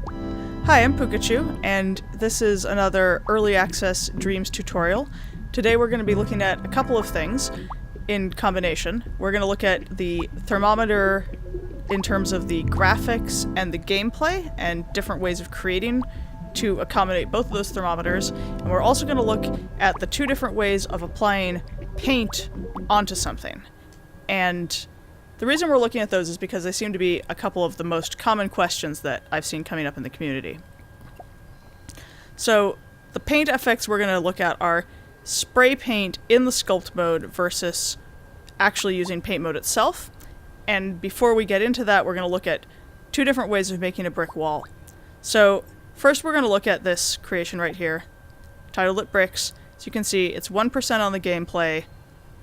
Hi, I'm Pooka, and this is another Early Access Dreams tutorial. Today we're going to be looking at a couple of things in combination. We're going to look at the thermometer in terms of the graphics and the gameplay and different ways of creating to accommodate both of those thermometers. And we're also going to look at the two different ways of applying paint onto something. And the reason we're looking at those is because they seem to be a couple of the most common questions that I've seen coming up in the community. So the paint effects we're going to look at are spray paint in the sculpt mode versus actually using paint mode itself. And before we get into that, we're going to look at two different ways of making a brick wall. So first we're going to look at this creation right here, titled it Bricks. So you can see it's 1% on the gameplay,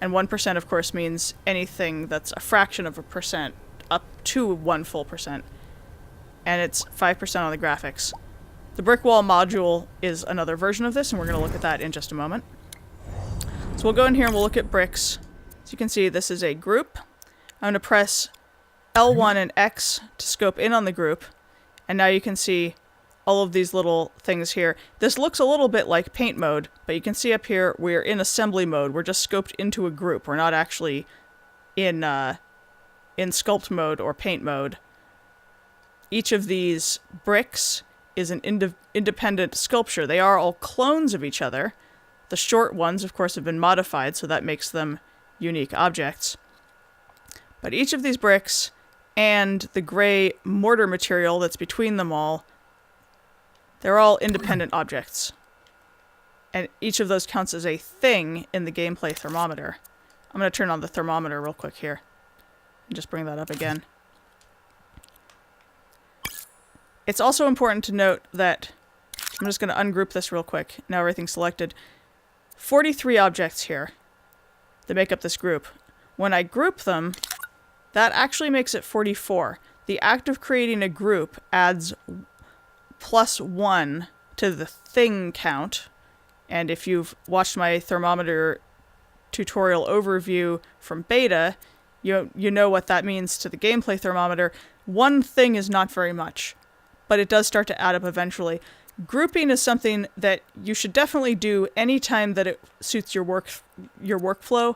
and 1% of course means anything that's a fraction of a percent up to 1 full percent. And it's 5% on the graphics. The brick wall module is another version of this, and we're going to look at that in just a moment. So we'll go in here and we'll look at bricks. So you can see this is a group. I'm going to press L1 and X to scope in on the group, and now you can see all of these little things here. This looks a little bit like paint mode, but you can see up here we're in assembly mode. We're just scoped into a group. We're not actually in sculpt mode or paint mode. Each of these bricks is an independent sculpture. They are all clones of each other. The short ones, of course, have been modified, so that makes them unique objects. But each of these bricks and the gray mortar material that's between them all, they're all independent objects. And each of those counts as a thing in the gameplay thermometer. I'm going to turn on the thermometer real quick here. And just bring that up again. It's also important to note that, I'm just going to ungroup this real quick. Now everything's selected. 43 objects here that make up this group. When I group them, that actually makes it 44. The act of creating a group adds +1 to the thing count. And if you've watched my thermometer tutorial overview from beta, you know what that means to the gameplay thermometer. One thing is not very much, but it does start to add up eventually. Grouping is something that you should definitely do anytime that it suits your workflow.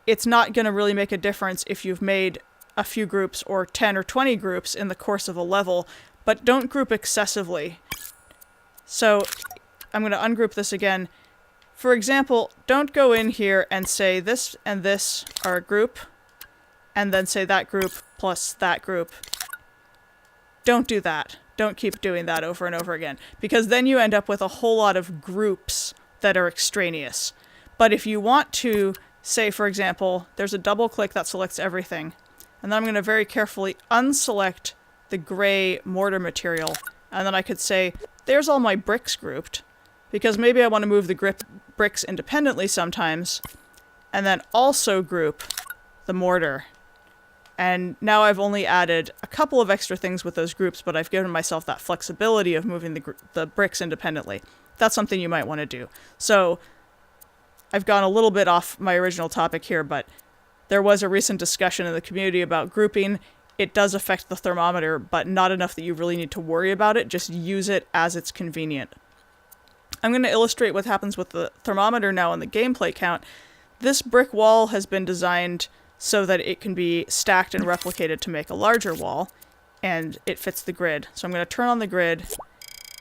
It's not going to really make a difference if you've made a few groups or 10 or 20 groups in the course of a level, but don't group excessively. So I'm going to ungroup this again. For example, don't go in here and say this and this are a group, and then say that group plus that group. Don't do that. Don't keep doing that over and over again, because then you end up with a whole lot of groups that are extraneous. But if you want to say, for example, there's a double click that selects everything, and then I'm going to very carefully unselect the gray mortar material, and then I could say, there's all my bricks grouped, because maybe I want to move the bricks independently sometimes, and then also group the mortar. And now I've only added a couple of extra things with those groups, but I've given myself that flexibility of moving the bricks independently. That's something you might want to do. So I've gone a little bit off my original topic here, but there was a recent discussion in the community about grouping. It does affect the thermometer, but not enough that you really need to worry about it. Just use it as it's convenient. I'm going to illustrate what happens with the thermometer now on the gameplay count. This brick wall has been designed so that it can be stacked and replicated to make a larger wall, and it fits the grid. So I'm going to turn on the grid,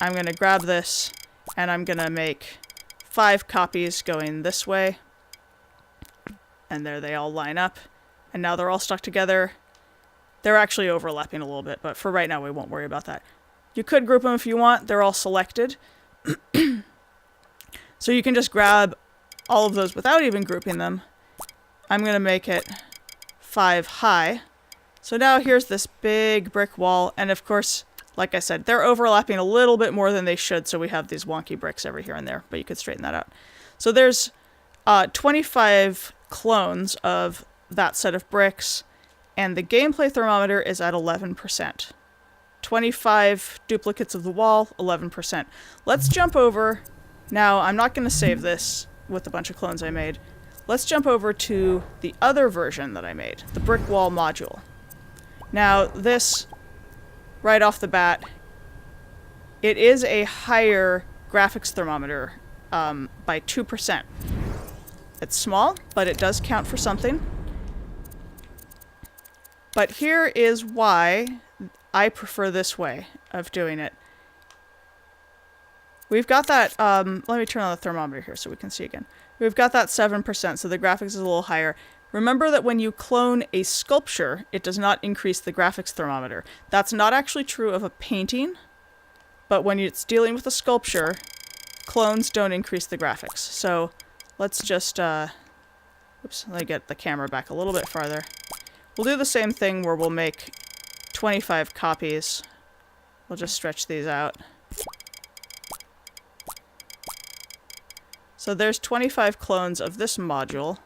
I'm going to grab this, and I'm going to make 5 copies going this way, and there they all line up, and now they're all stuck together. They're actually overlapping a little bit, but for right now we won't worry about that. You could group them if you want, they're all selected. So you can just grab all of those without even grouping them. I'm going to make it 5 high. So now here's this big brick wall, and of course, like I said, they're overlapping a little bit more than they should, so we have these wonky bricks over here and there, but you could straighten that out. So there's 25 clones of that set of bricks, and the gameplay thermometer is at 11%. 25 duplicates of the wall, 11%. Let's jump over. Now, I'm not going to save this with a bunch of clones I made. Let's jump over to the other version that I made, the brick wall module. Now, this, right off the bat, it is a higher graphics thermometer by 2%. It's small, but it does count for something. But here is why I prefer this way of doing it. We've got that, let me turn on the thermometer here so we can see again. We've got that 7%, so the graphics is a little higher. Remember that when you clone a sculpture, it does not increase the graphics thermometer. That's not actually true of a painting, but when it's dealing with a sculpture, clones don't increase the graphics. So let's just, oops, let me get the camera back a little bit farther. We'll do the same thing where we'll make 25 copies. We'll just stretch these out. So there's 25 clones of this module.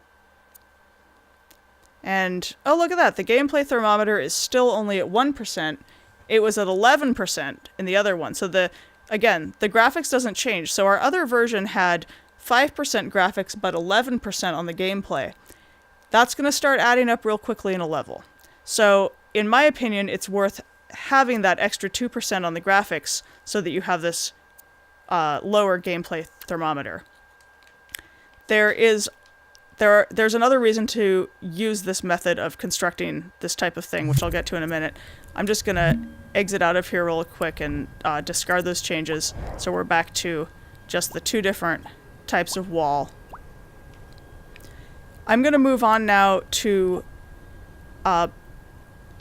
And, oh, look at that. The gameplay thermometer is still only at 1%. It was at 11% in the other one. So again, the graphics doesn't change. So our other version had 5% graphics, but 11% on the gameplay. That's going to start adding up real quickly in a level. So, in my opinion, it's worth having that extra 2% on the graphics so that you have this lower gameplay thermometer. There's another reason to use this method of constructing this type of thing, which I'll get to in a minute. I'm just going to exit out of here real quick and discard those changes, so we're back to just the two different types of wall. I'm going to move on now to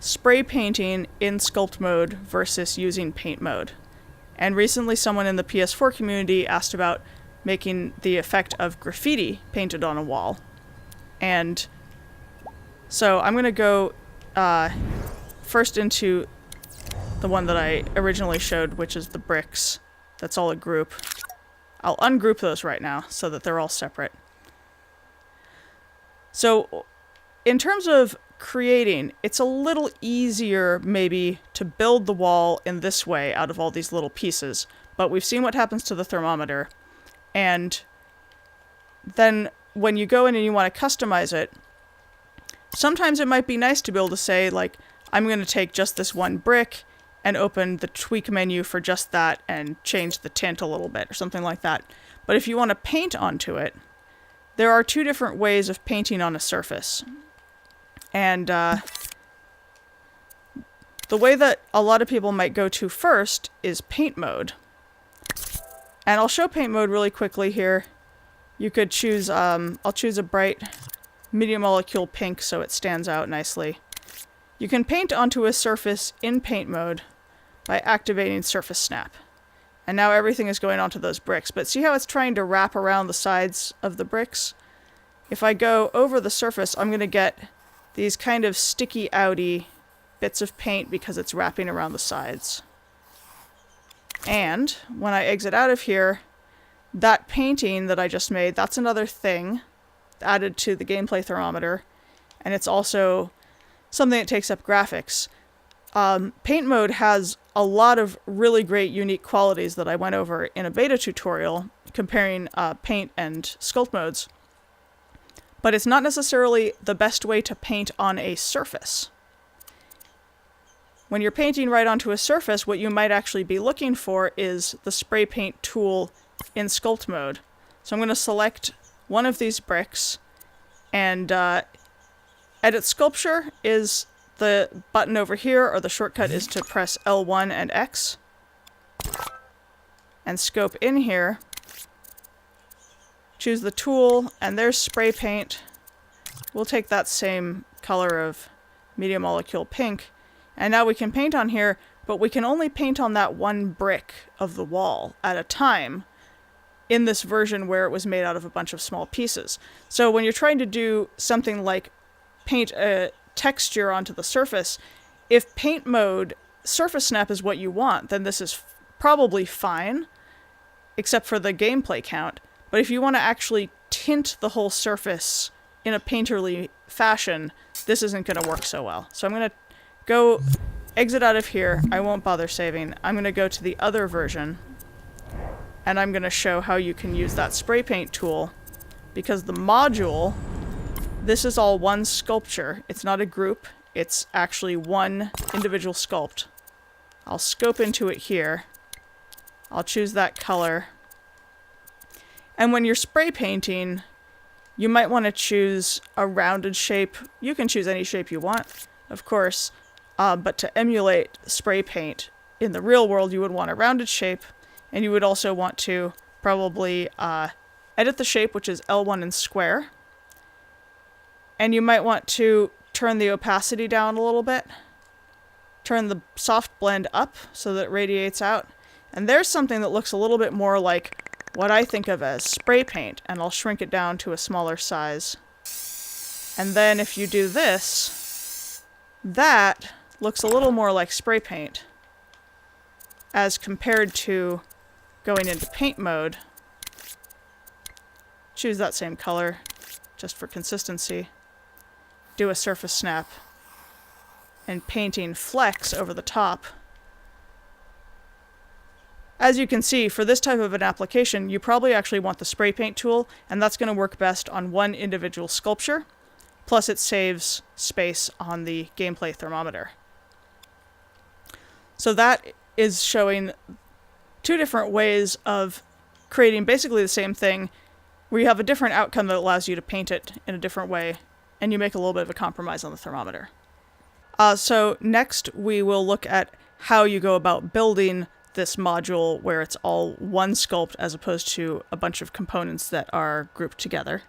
spray painting in Sculpt Mode versus using Paint Mode. And recently someone in the PS4 community asked about making the effect of graffiti painted on a wall. And so I'm going to go first into the one that I originally showed, which is the bricks. That's all a group. I'll ungroup those right now so that they're all separate. So in terms of creating, it's a little easier maybe to build the wall in this way out of all these little pieces. But we've seen what happens to the thermometer. And then when you go in and you want to customize it, sometimes it might be nice to be able to say, like, I'm going to take just this one brick and open the tweak menu for just that and change the tint a little bit or something like that. But if you want to paint onto it, there are two different ways of painting on a surface. And the way that a lot of people might go to first is Paint Mode. And I'll show Paint Mode really quickly here. You could choose, I'll choose a bright medium molecule pink so it stands out nicely. You can paint onto a surface in Paint Mode by activating Surface Snap. And now everything is going onto those bricks. But see how it's trying to wrap around the sides of the bricks? If I go over the surface, I'm going to get these kind of sticky outy bits of paint because it's wrapping around the sides. And when I exit out of here, that painting that I just made, that's another thing added to the gameplay thermometer. And it's also something that takes up graphics. Paint Mode has a lot of really great unique qualities that I went over in a beta tutorial comparing paint and sculpt modes. But it's not necessarily the best way to paint on a surface. When you're painting right onto a surface, what you might actually be looking for is the Spraypaint Tool in Sculpt Mode. So I'm going to select one of these bricks, and Edit Sculpture is the button over here, or the shortcut is to press L1 and X. And scope in here. Choose the tool, and there's Spray Paint. We'll take that same color of medium molecule pink. And now we can paint on here, but we can only paint on that one brick of the wall at a time in this version where it was made out of a bunch of small pieces. So when you're trying to do something like paint a texture onto the surface, if Paint Mode Surface Snap is what you want, then this is probably fine, except for the gameplay count. But if you want to actually tint the whole surface in a painterly fashion, this isn't going to work so well. So I'm going to go exit out of here. I won't bother saving. I'm going to go to the other version, and I'm going to show how you can use that spray paint tool, because the module, this is all one sculpture. It's not a group. It's actually one individual sculpt. I'll scope into it here. I'll choose that color. And when you're spray painting, you might want to choose a rounded shape. You can choose any shape you want, of course, but to emulate spray paint in the real world, you would want a rounded shape, and you would also want to probably edit the shape, which is L1 and square. And you might want to turn the opacity down a little bit, turn the soft blend up so that it radiates out. And there's something that looks a little bit more like what I think of as spray paint, and I'll shrink it down to a smaller size. And then if you do this, that looks a little more like spray paint as compared to going into paint mode. Choose that same color just for consistency. Do a surface snap and painting flecks over the top. As you can see, for this type of an application, you probably actually want the Spraypaint tool, and that's going to work best on one individual sculpture. Plus it saves space on the gameplay thermometer. So that is showing two different ways of creating basically the same thing, where you have a different outcome that allows you to paint it in a different way, and you make a little bit of a compromise on the thermometer. So next we will look at how you go about building this module where it's all one sculpt as opposed to a bunch of components that are grouped together.